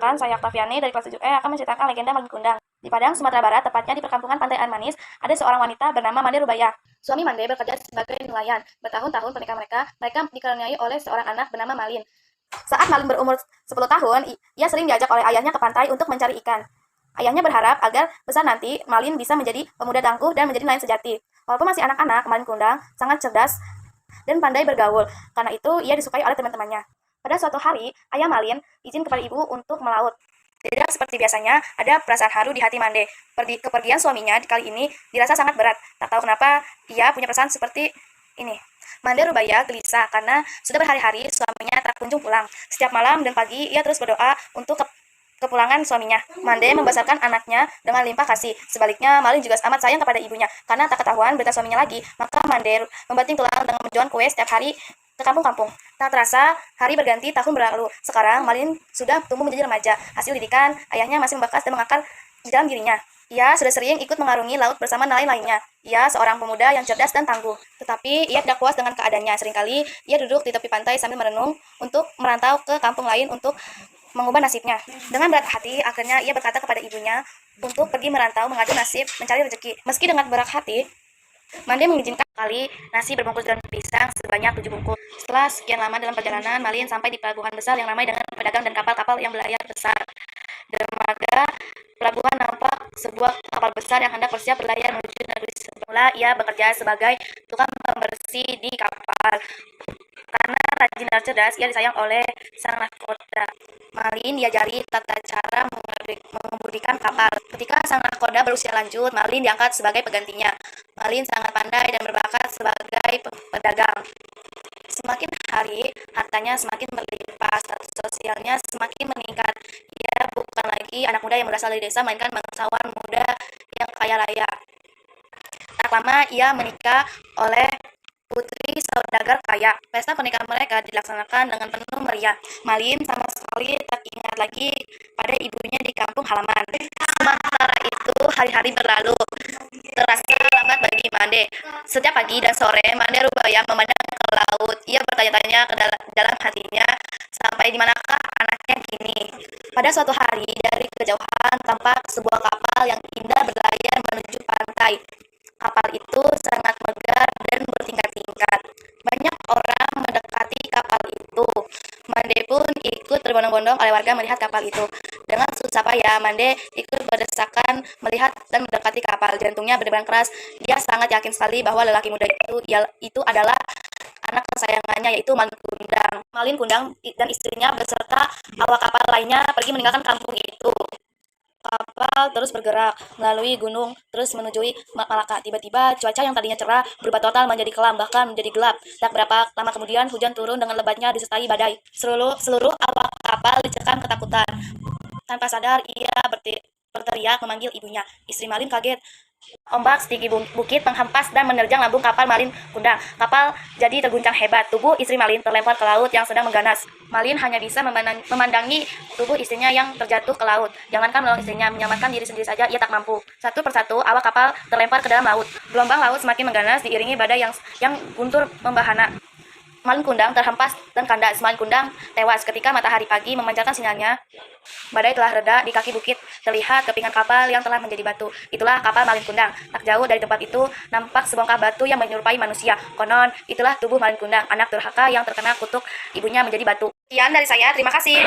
Perkenalkan, saya Oktaviani dari kelas 7E akan menceritakan legenda Malin Kundang. Di Padang, Sumatera Barat, tepatnya di perkampungan Pantai Air Manis, ada seorang wanita bernama Mande Rubaya. Suami Mande bekerja sebagai nelayan. Bertahun-tahun pernikahan mereka dikaruniai oleh seorang anak bernama Malin. Saat Malin berumur 10 tahun, ia sering diajak oleh ayahnya ke pantai untuk mencari ikan. Ayahnya berharap agar besar nanti Malin bisa menjadi pemuda tangguh dan menjadi nelayan sejati. Walaupun masih anak-anak, Malin Kundang sangat cerdas dan pandai bergaul. Karena itu, ia disukai oleh teman-temannya. Pada suatu hari, ayah Malin izin kepada ibu untuk melaut. Tidak seperti biasanya, ada perasaan haru di hati Mande. Kepergian suaminya kali ini dirasa sangat berat. Tak tahu kenapa ia punya perasaan seperti ini. Mande Rubaya gelisah karena sudah berhari-hari suaminya tak kunjung pulang. Setiap malam dan pagi ia terus berdoa untuk kepulangan suaminya. Mande membesarkan anaknya dengan limpah kasih. Sebaliknya, Malin juga amat sayang kepada ibunya. Karena tak ketahuan berita suaminya lagi, maka Mande membanting tulang dengan menjual kue setiap hari ke kampung-kampung. Tak terasa, hari berganti, tahun berlalu. Sekarang, Malin sudah tumbuh menjadi remaja. Hasil didikan, ayahnya masih membekas dan mengakar di dalam dirinya. Ia sudah sering ikut mengarungi laut bersama nelayan lainnya. Ia seorang pemuda yang cerdas dan tangguh. Tetapi, ia tidak puas dengan keadaannya. Seringkali, ia duduk di tepi pantai sambil merenung untuk merantau ke kampung lain untuk mengubah nasibnya. Dengan berat hati, akhirnya ia berkata kepada ibunya untuk pergi merantau mengadu nasib mencari rezeki. Meski dengan berat hati, Mande mengizinkan kali nasi berbungkus daun pisang sebanyak 7 bungkus. Setelah sekian lama dalam perjalanan, Malin sampai di pelabuhan besar yang ramai dengan pedagang dan kapal-kapal yang berlayar besar. Dermaga pelabuhan nampak sebuah kapal besar yang hendak bersiap berlayar menuju negeri. Semula ia bekerja sebagai tukang pembersih di kapal. Karena rajin dan cerdas, ia disayang oleh sang nahkoda. Malin diajari tata cara mengemudikan kapal. Ketika sang nahkoda berusia lanjut, Malin diangkat sebagai penggantinya. Malin sangat pandai dan berbakat sebagai pedagang. Semakin hari, hartanya semakin berlimpah, status sosialnya semakin meningkat. Ia bukan lagi anak muda yang berasal dari desa, melainkan bangsawan muda yang kaya raya. Tak lama, ia menikah oleh putri saudagar kaya. Pesta pernikahan mereka dilaksanakan dengan penuh meriah. Malin sama sekali tak ingat lagi pada ibunya di kampung halaman. Sementara itu, hari-hari berlalu. Terasa lambat bagi Mande. Setiap pagi dan sore, Mande Rubaya memandang ke laut. Ia bertanya-tanya ke dalam hatinya, sampai di manakah anaknya kini. Pada suatu hari, dari kejauhan tampak sebuah kapal yang indah berlayar menuju pantai. Kapal itu sangat megah dan bertingkat-tingkat. Banyak orang mendekati kapal itu. Mande pun ikut berbondong-bondong oleh warga melihat kapal itu. Dengan susah payah, Mande ikut berdesakan melihat dan mendekati kapal. Jantungnya berdebar keras. Dia sangat yakin sekali bahwa lelaki muda itu adalah anak kesayangannya, yaitu Malin Kundang. Malin Kundang dan istrinya beserta awak kapal lainnya pergi meninggalkan kampung itu. Kapal terus bergerak melalui gunung terus menuju Malaka. Tiba-tiba cuaca yang tadinya cerah berubah total menjadi kelam, bahkan menjadi gelap. Tak berapa lama kemudian hujan turun dengan lebatnya disertai badai. Seluruh awak kapal dicekam ketakutan. Tanpa sadar ia berteriak memanggil ibunya. Istri Malin kaget. Ombak setinggi bukit menghempas dan menerjang lambung kapal Malin Kundang. Kapal jadi terguncang hebat. Tubuh istri Malin terlempar ke laut yang sedang mengganas. Malin hanya bisa memandangi tubuh istrinya yang terjatuh ke laut. Jangankan menolong istrinya, menyelamatkan diri sendiri saja ia tak mampu. Satu persatu awak kapal terlempar ke dalam laut. Gelombang laut semakin mengganas diiringi badai yang guntur membahana. Malin Kundang terhempas dan kandas. Malin Kundang tewas ketika matahari pagi memancarkan sinyalnya. Badai telah reda di kaki bukit. Terlihat kepingan kapal yang telah menjadi batu. Itulah kapal Malin Kundang. Tak jauh dari tempat itu nampak sebongkah batu yang menyerupai manusia. Konon, itulah tubuh Malin Kundang, anak durhaka yang terkena kutuk ibunya menjadi batu. Sekian dari saya, terima kasih.